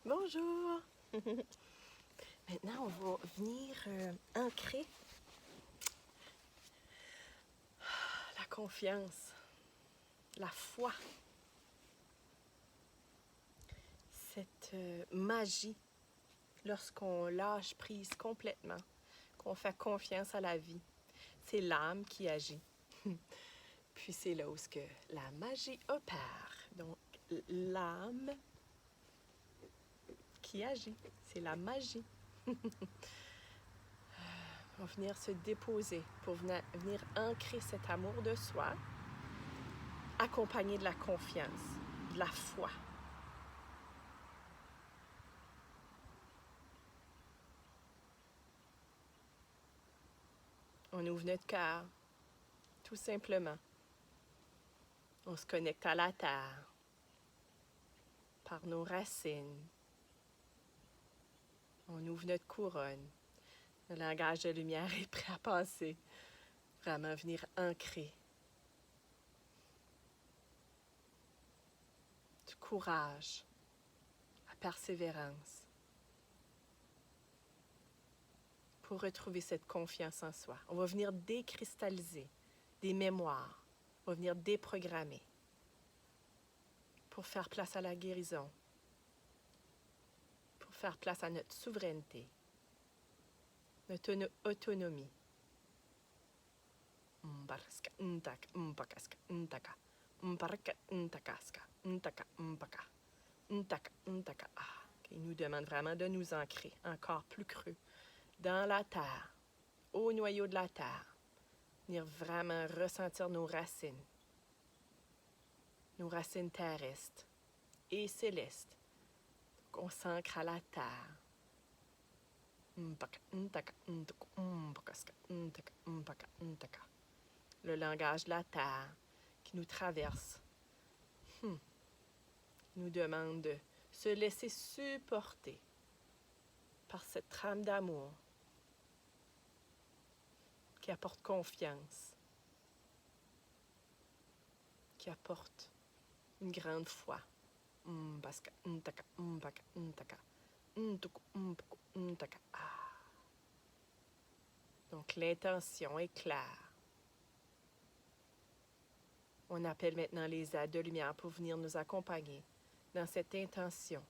Bonjour! Maintenant, on va venir ancrer la confiance, la foi, cette magie lorsqu'on lâche prise complètement, qu'on fait confiance à la vie. C'est l'âme qui agit. Puis c'est là où que la magie opère. Donc, l'âme qui agit, c'est la magie. On va venir se déposer pour venir ancrer cet amour de soi, accompagné de la confiance, de la foi. On ouvre notre cœur, tout simplement. On se connecte à la terre par nos racines. On ouvre notre couronne. Le langage de lumière est prêt à passer. Vraiment venir ancrer du courage, la persévérance pour retrouver cette confiance en soi. On va venir décristalliser des mémoires. On va venir déprogrammer pour faire place à la guérison, pour faire place à notre souveraineté, notre autonomie. Il nous demande vraiment de nous ancrer encore plus creux dans la terre, au noyau de la terre, venir vraiment ressentir nos racines terrestres et célestes. On s'ancre à la terre. Le langage de la terre qui nous traverse, nous demande de se laisser supporter par cette trame d'amour qui apporte confiance, qui apporte une grande foi. Donc l'intention est claire. On appelle maintenant les êtres de lumière pour venir nous accompagner dans cette intention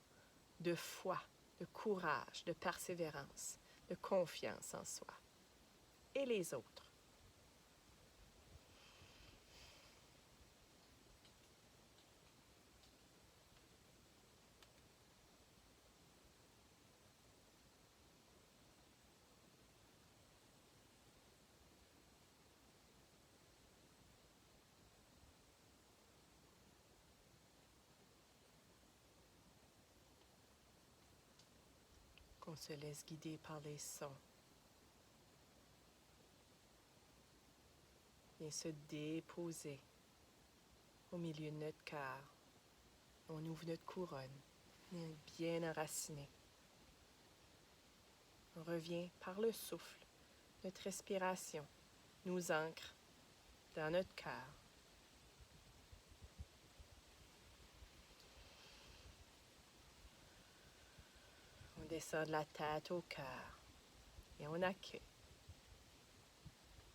de foi, de courage, de persévérance, de confiance en soi et les autres. Qu'on se laisse guider par les sons. Et se déposer au milieu de notre cœur. On ouvre notre couronne, bien enracinée. On revient par le souffle. Notre respiration nous ancre dans notre cœur. On descend de la tête au cœur et on accueille.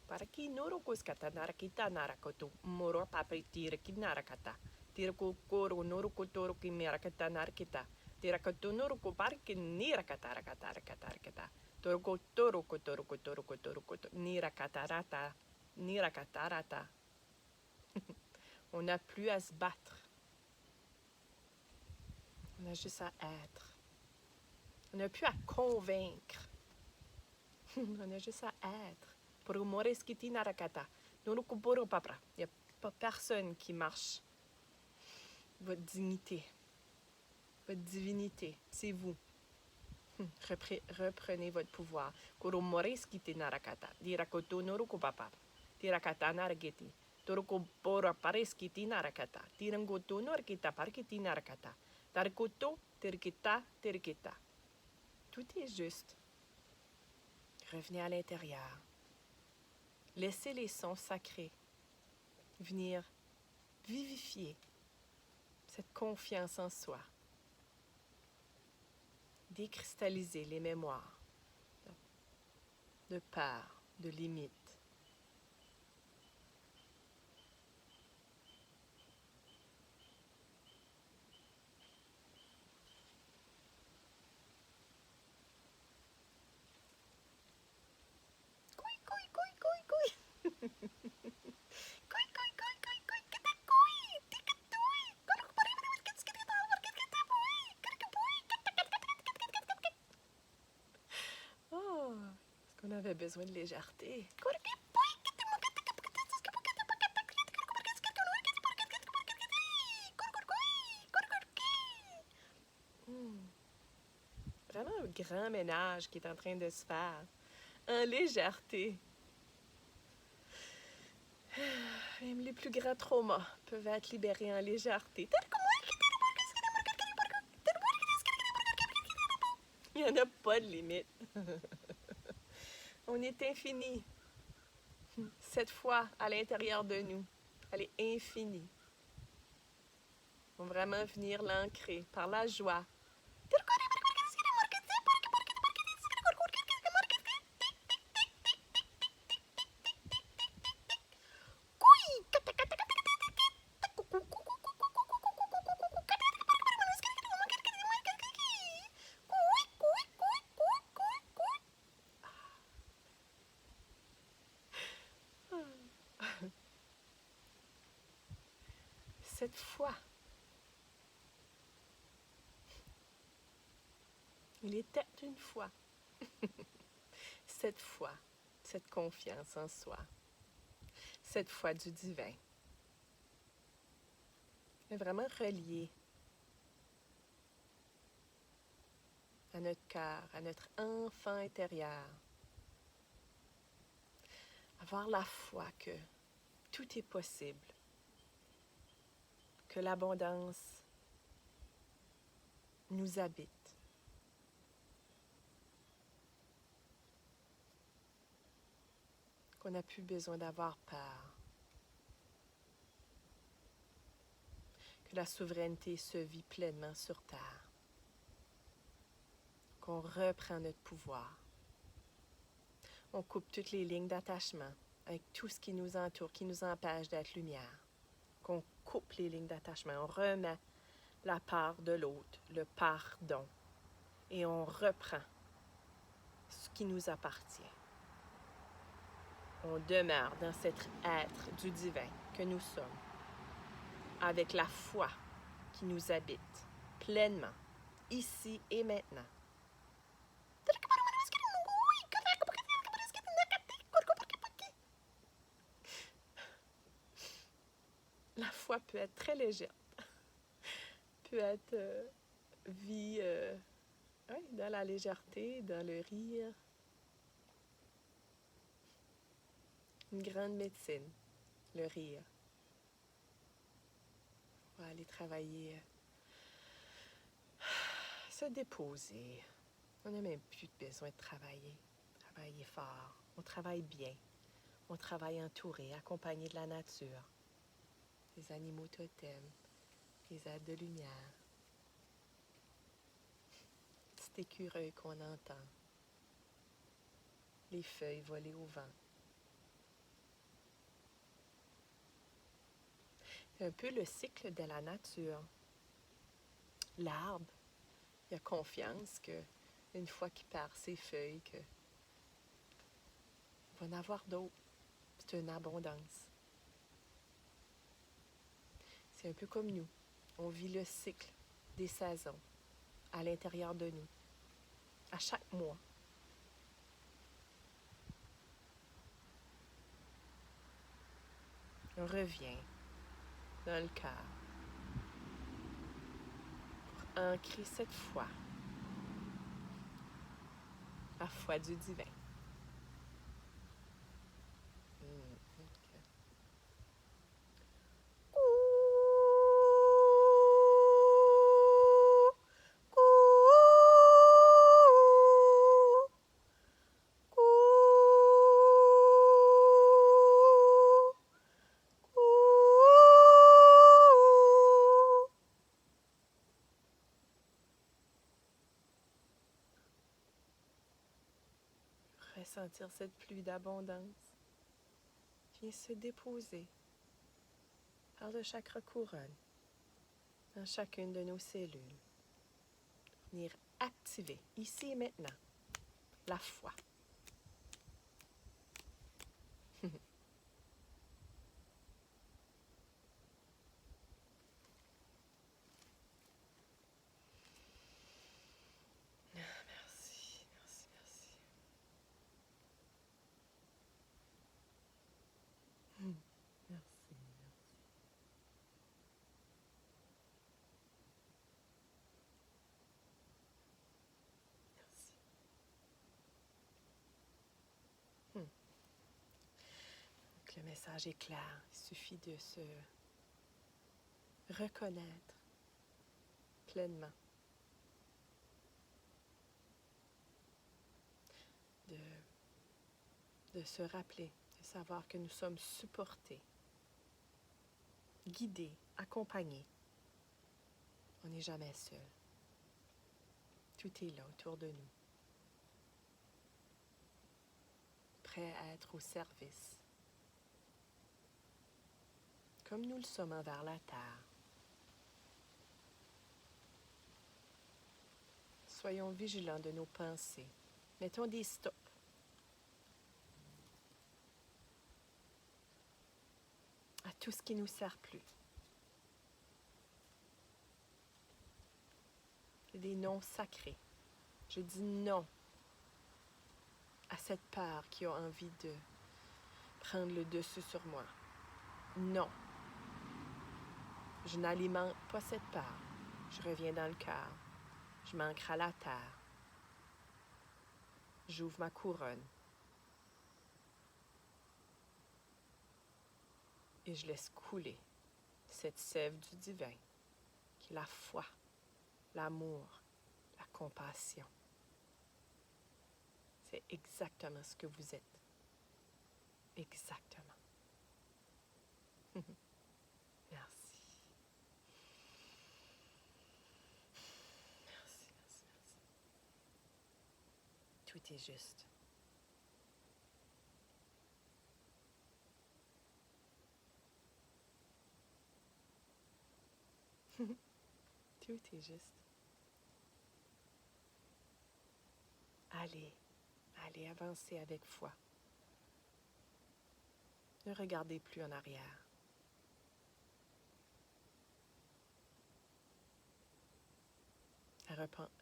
Paraki norokos kata narakita narakoto moro papritira kinarakata. Tirako koro noroko toro kimerakata narakita. Tirakoto noroko parki nirakatarakatarakatarakata. Toroko toroko toroko toroko toroko nirakatarata nirakatarata. On n'a plus à se battre. On a juste à être. On n'a plus à convaincre. On a juste à être. Il n'y a pas personne qui marche. Votre dignité, votre divinité, c'est vous. Reprenez votre pouvoir. Tout est juste. Revenez à l'intérieur. Laissez les sons sacrés venir vivifier cette confiance en soi. décristalliser les mémoires de peur, de limites. Oh, est-ce qu'on avait besoin de légèreté? Vraiment un grand ménage qui est en train de se faire en légèreté. Même les plus grands traumas peuvent être libérés en légèreté. Il n'y en a pas de limite. On est infini. Cette foi à l'intérieur de nous, elle est infinie. On va vraiment venir l'ancrer par la joie. Cette foi, il était une fois. Cette foi, cette confiance en soi, cette foi du divin est vraiment reliée à notre cœur, à notre enfant intérieur. Avoir la foi que tout est possible, que l'abondance nous habite. Qu'on n'a plus besoin d'avoir peur. Que la souveraineté se vit pleinement sur Terre. Qu'on reprend notre pouvoir. On coupe toutes les lignes d'attachement avec tout ce qui nous entoure, qui nous empêche d'être lumière. Qu'on coupe les lignes d'attachement. On remet la part de l'autre, le pardon. Et on reprend ce qui nous appartient. On demeure dans cet être du divin que nous sommes, avec la foi qui nous habite pleinement, ici et maintenant. La foi peut être très légère, peut être vie dans la légèreté, dans le rire. Une grande médecine, le rire. On va aller travailler, se déposer. On n'a même plus besoin de travailler. Travailler fort. On travaille bien. On travaille entouré, accompagné de la nature. Des animaux totems, des êtres de lumière. Petit écureuil qu'on entend. Les feuilles voler au vent. C'est un peu le cycle de la nature. L'arbre, il a confiance que une fois qu'il perd ses feuilles, qu'il va en avoir d'autres. C'est une abondance. C'est un peu comme nous. On vit le cycle des saisons à l'intérieur de nous, à chaque mois. On revient dans le cœur pour ancrer cette foi, la foi du divin. ressentir cette pluie d'abondance vient se déposer par le chakra couronne dans chacune de nos cellules. Venir activer, ici et maintenant, la foi. Merci, merci, merci. Merci, merci. Merci. Donc, le message est clair. Il suffit de se reconnaître pleinement, de se rappeler, de savoir que nous sommes supportés, guidés, accompagnés. On n'est jamais seul. Tout est là autour de nous, prêt à être au service, comme nous le sommes envers la terre. Soyons vigilants de nos pensées. Mettons des stops. À tout ce qui ne nous sert plus. C'est des noms sacrés. Je dis non à cette part qui a envie de prendre le dessus sur moi. Non. Je n'alimente pas cette part. Je reviens dans le cœur. Je m'ancre à la terre. J'ouvre ma couronne. Et je laisse couler cette sève du divin, qui est la foi, l'amour, la compassion. C'est exactement ce que vous êtes. Exactement. Merci. Merci, merci, merci. Tout est juste. Tout est juste. Allez, allez, avancez avec foi. Ne regardez plus en arrière.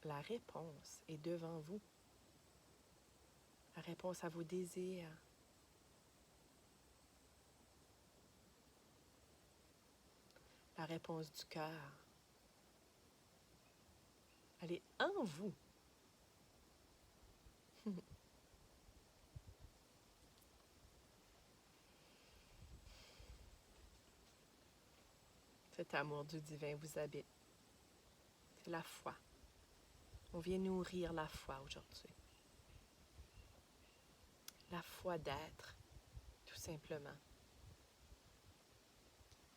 La réponse est devant vous. La réponse à vos désirs. La réponse du cœur. Elle est en vous. Cet amour du divin vous habite. C'est la foi. On vient nourrir la foi aujourd'hui. La foi d'être, tout simplement.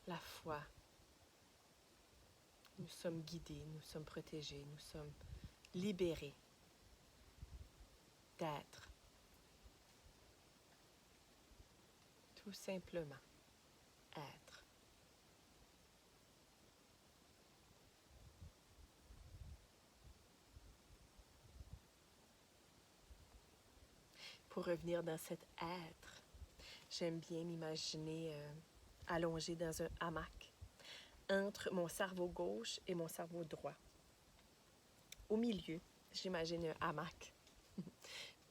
La foi. Nous sommes guidés, nous sommes protégés, nous sommes libérés d'être. Tout simplement, être. Pour revenir dans cet être, j'aime bien m'imaginer allongée dans un hamac entre mon cerveau gauche et mon cerveau droit. Au milieu, j'imagine un hamac.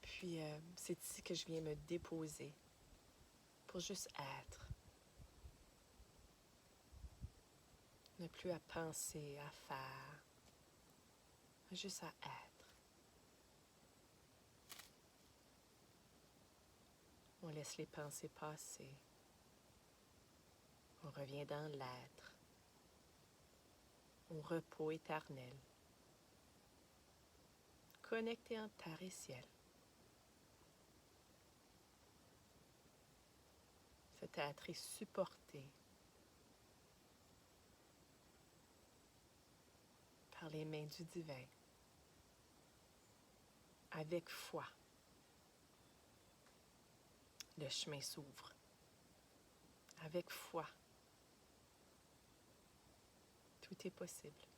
Puis c'est ici que je viens me déposer pour juste être. Ne plus à penser, à faire, juste à être. On laisse les pensées passer. On revient dans l'être, au repos éternel, connecté en terre et ciel. Cet être est supporté par les mains du divin, avec foi. le chemin s'ouvre. Avec foi. Tout est possible.